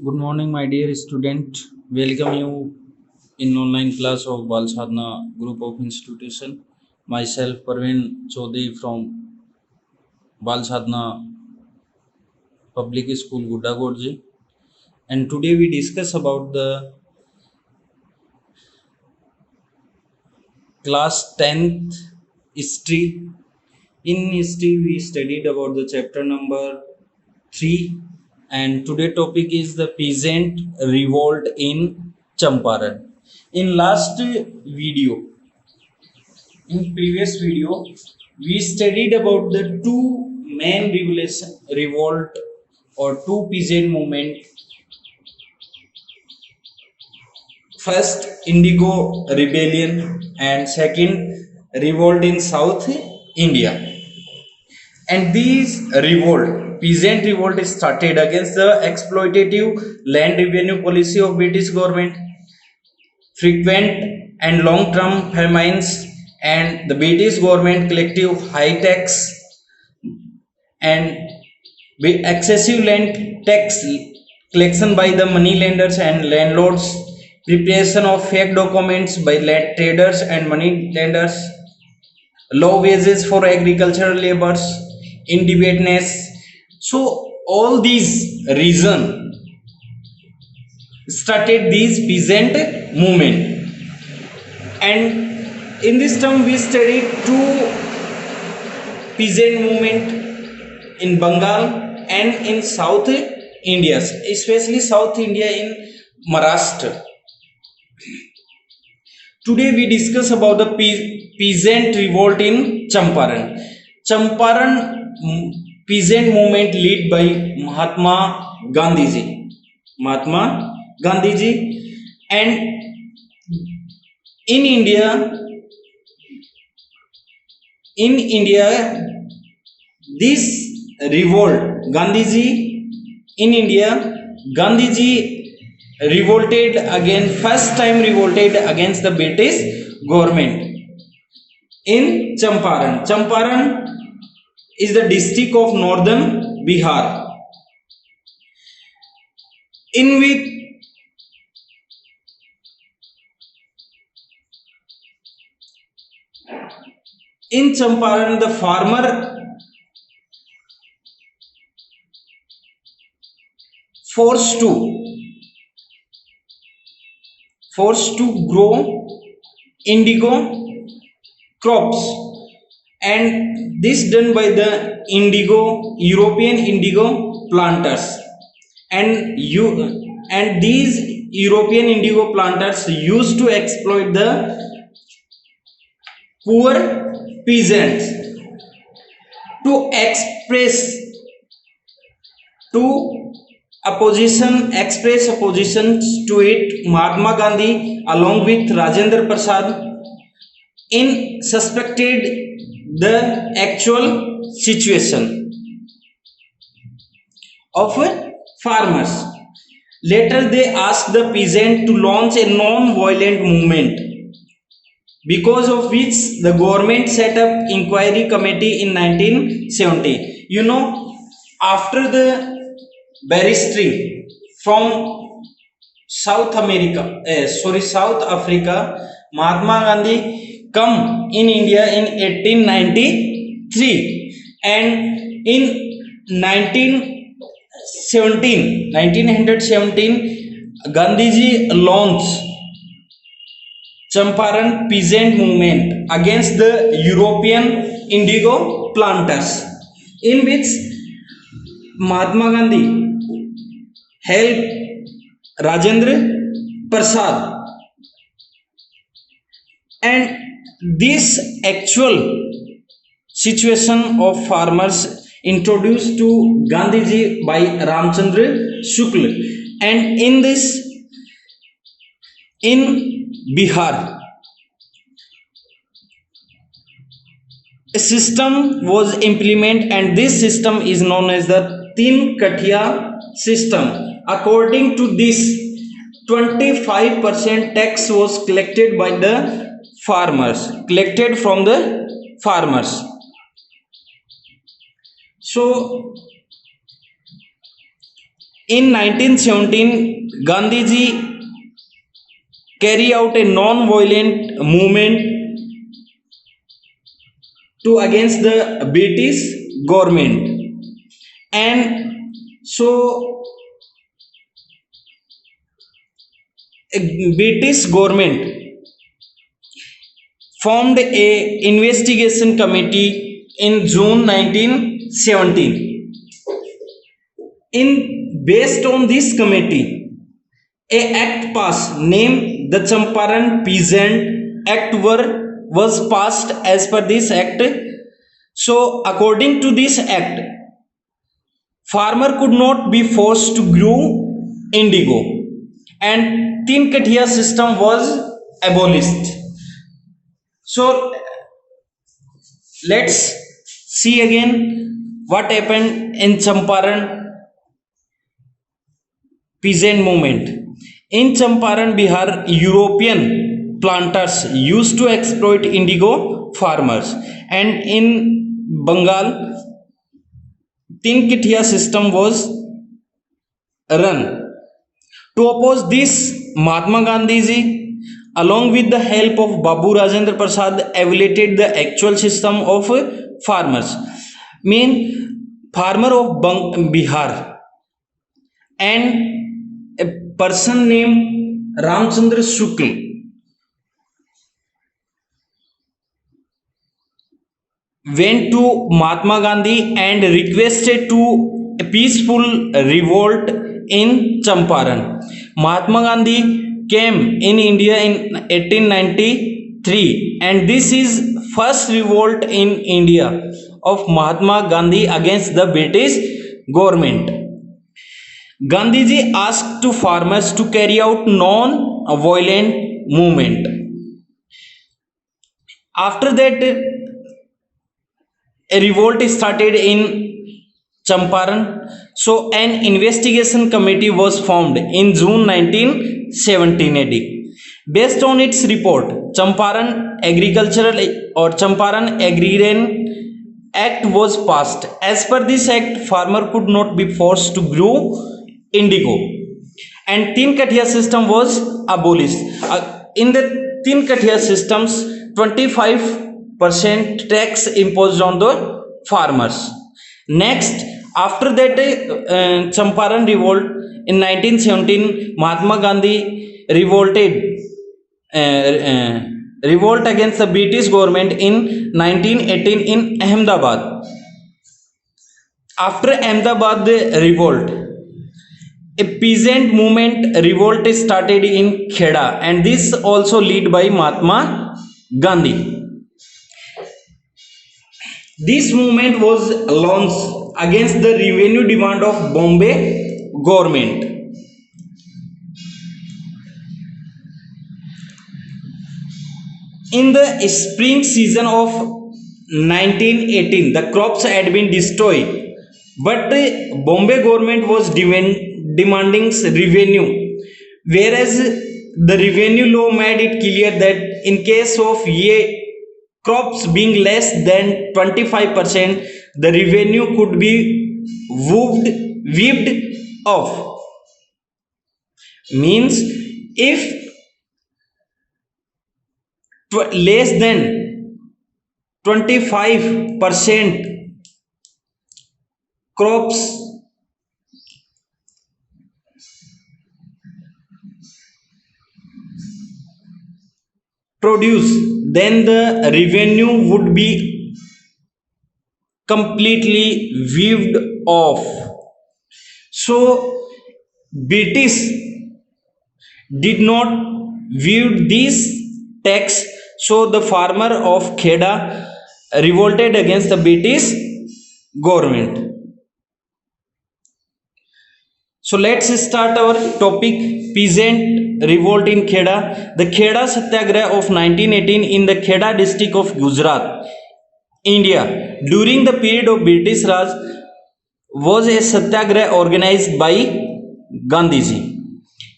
Good morning, my dear student. Welcome you in online class of Bal Sadhana group of institution. Myself, Parveen Chaudhary from Bal Sadhana Public School, Gudagorji. And today we discuss about the class 10th history. In history, we studied about the chapter number 3, and today topic is the peasant revolt in Champaran. In last video, in previous video, we studied about the two main revolt or two peasant movement. First, Indigo Rebellion, and second, revolt in South India. And these peasant revolt started against the exploitative land revenue policy of British government, frequent and long-term famines, and the British government collective high tax and excessive land tax collection by the money lenders and landlords, preparation of fake documents by land traders and money lenders, low wages for agricultural laborers, indebtedness. So all these reason started these peasant movement. And in this term we studied two peasant movement in Bengal and in South India, especially South India in Maharashtra. Today we discuss about the peasant revolt in Champaran. Champaran peasant movement led by Mahatma Gandhiji. Mahatma Gandhiji, and in India, this revolt, Gandhiji revolted again, first time revolted against the British government in Champaran. Champaran is the district of northern Bihar, in which in Champaran the farmer forced to grow indigo crops, and this done by the European indigo planters, and these European indigo planters used to exploit the poor peasants to express opposition to it. Mahatma Gandhi along with Rajendra Prasad in suspected the actual situation of farmers. Later they asked the peasant to launch a non-violent movement, because of which the government set up inquiry committee in 1970. After the barristering from South Africa, Mahatma Gandhi come in India in 1893, and in 1917, Gandhiji launched Champaran peasant movement against the European indigo planters, in which Mahatma Gandhi helped Rajendra Prasad, and this actual situation of farmers introduced to Gandhiji by Ramchandra Shukla, and in Bihar, a system was implemented, and this system is known as the Tin Kathia system. According to this, 25% tax was collected from the farmers. So In 1917, Gandhiji carry out a non-violent movement to against the British government, and so British government formed a investigation committee in June 1917. In based on this committee, a act passed named the Champaran Peasant Act was passed. As per this act, so according to this act, farmer could not be forced to grow indigo, and Tin Kathia system was abolished. So let's see again what happened in Champaran peasant movement. In Champaran, Bihar, European planters used to exploit indigo farmers, and in Bengal, Tin Kathia system was run. To oppose this, Mahatma Gandhi ji, along with the help of Babu Rajendra Prasad, evaluated the actual system of farmers. Mean farmer of Bihar and a person named Ramchandra Shukla went to Mahatma Gandhi and requested to a peaceful revolt in Champaran. Mahatma Gandhi came in India in 1893, and this is first revolt in India of Mahatma Gandhi against the British government. Gandhiji asked to farmers to carry out non-violent movement. After that, a revolt started in Champaran. So an investigation committee was formed in June 1917 AD. Based on its report, Champaran Agrarian Act was passed. As per this act, farmer could not be forced to grow indigo, and Tin Kathia system was abolished. In the Tin Kathia systems, 25% tax imposed on the farmers. Next, after that Champaran revolt in 1917, Mahatma Gandhi revolt against the British government in 1918 in Ahmedabad. After Ahmedabad revolt, a peasant movement revolt started in Kheda, and this also led by Mahatma Gandhi. This movement was launched against the revenue demand of Bombay government. In the spring season of 1918, the crops had been destroyed, but Bombay government was demanding revenue, whereas the revenue law made it clear that in case of crops being less than 25%, the revenue could be weaved off. Means if less than 25% crops produce, then the revenue would be completely weaved off. So British did not weave this tax, so the farmer of Kheda revolted against the British government. So let's start our topic, peasant revolt in Kheda. The Kheda Satyagraha of 1918 in the Kheda district of Gujarat, India, during the period of British Raj, was a satyagraha organized by Gandhiji.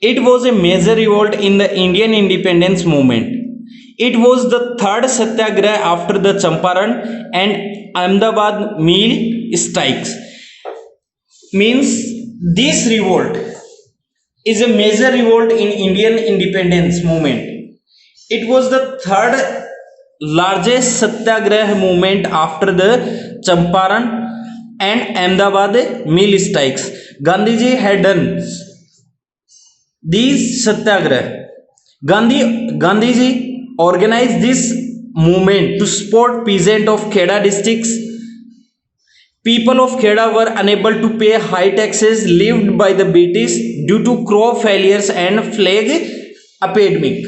It was a major revolt in the Indian independence movement. It was the third satyagraha after the Champaran and Ahmedabad mill strikes. Means This revolt is a major revolt in Indian independence movement. It was the third largest satyagraha movement after the Champaran and Ahmedabad mill strikes. Gandhiji had done these satyagraha. Gandhiji organized this movement to support peasant of Kheda districts. People of Kheda were unable to pay high taxes levied by the British due to crop failures and plague epidemic.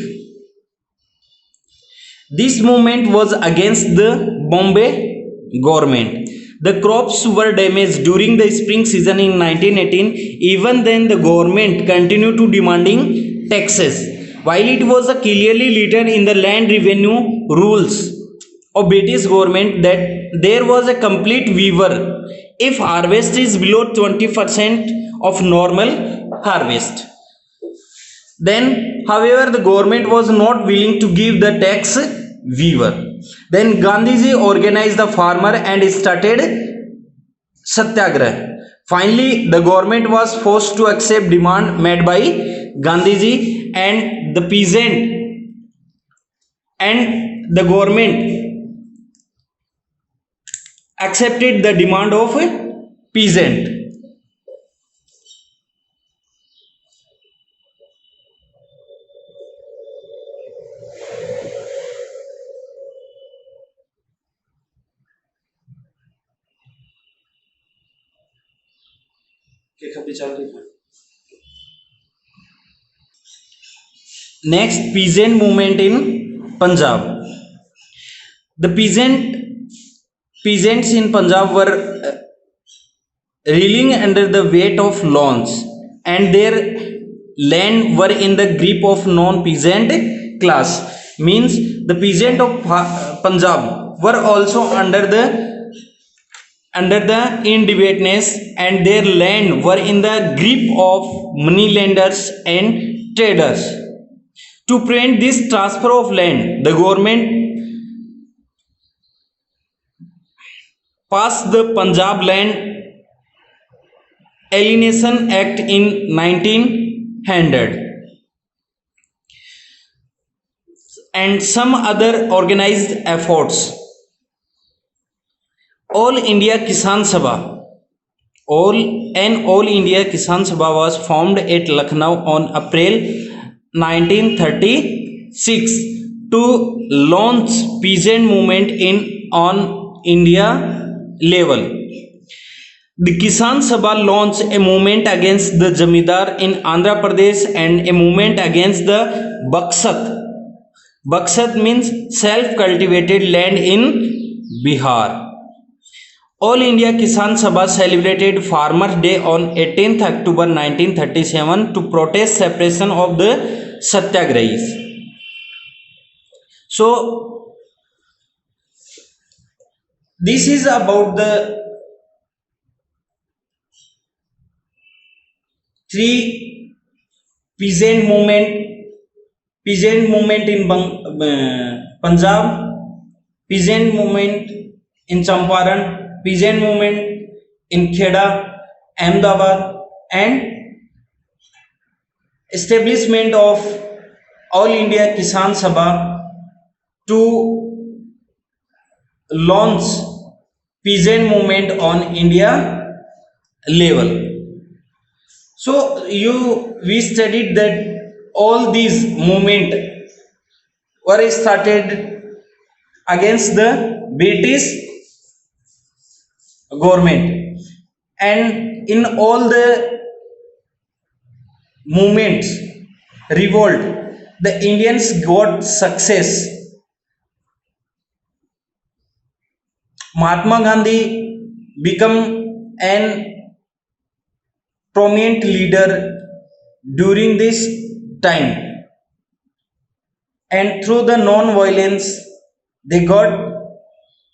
This movement was against the Bombay government. The crops were damaged during the spring season in 1918. Even then, the government continued to demanding taxes. While it was clearly written in the land revenue rules of British government that there was a complete waiver if harvest is below 20% of normal harvest. Then, however, the government was not willing to give the tax waiver. Then Gandhiji organized the farmer and started satyagraha. Finally, the government was forced to accept demand made by Gandhiji and the peasant, and the government accepted the demand of a peasant. Next, peasant movement in Punjab. The peasants in Punjab were reeling under the weight of loans, and their land were in the grip of non-peasant class. Means the peasant of Punjab were also under the indebtedness, and their land were in the grip of moneylenders and traders. To prevent this transfer of land, the government passed the Punjab Land Alienation Act in 1900 and some other organized efforts. All India Kisan Sabha All India Kisan Sabha was formed at Lucknow on April 1936 to launch peasant movement on India level. The Kisan Sabha launched a movement against the Jamidar in Andhra Pradesh and a movement against the Baksat. Baksat means self-cultivated land in Bihar. All India Kisan Sabha celebrated Farmers Day on 18th October 1937 to protest separation of the Satyagrahis. So, this is about the three peasant movement in Punjab, peasant movement in Champaran, peasant movement in Kheda, Ahmedabad, and establishment of All India Kisan Sabha to launch peasant movement on India level. So we studied that all these movement were started against the British government, and in all the movements revolt, the Indians got success. Mahatma Gandhi became an prominent leader during this time, and through the non-violence they got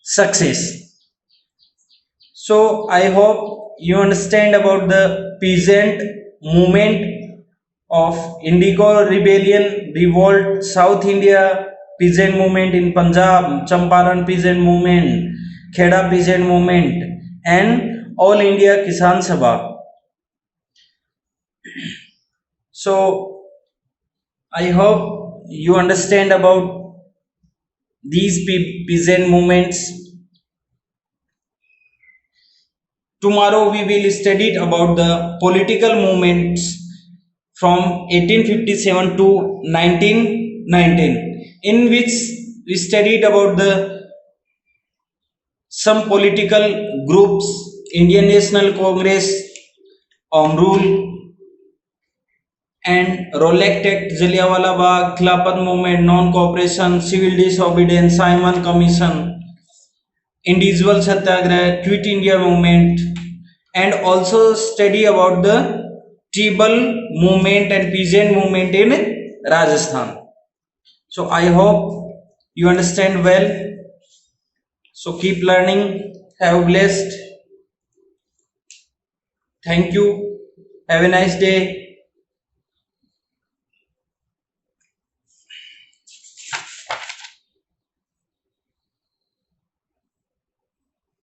success. So I hope you understand about the peasant movement of Indigo Rebellion, Revolt, South India peasant movement in Punjab, Champaran peasant movement, Kheda peasant movement, and All India Kisan Sabha. So I hope you understand about these peasant movements. Tomorrow we will study about the political movements from 1857 to 1919, in which we studied about the some political groups: Indian National Congress, Rule and Rolect Act, Jallianwala Bagh, Khilafat Movement, Non-Cooperation, Civil Disobedience, Simon Commission, Individual Satyagraha, Quit India Movement, and also study about the tribal movement and peasant movement in Rajasthan. So I hope you understand well. So keep learning. Have a blessed. Thank you. Have a nice day.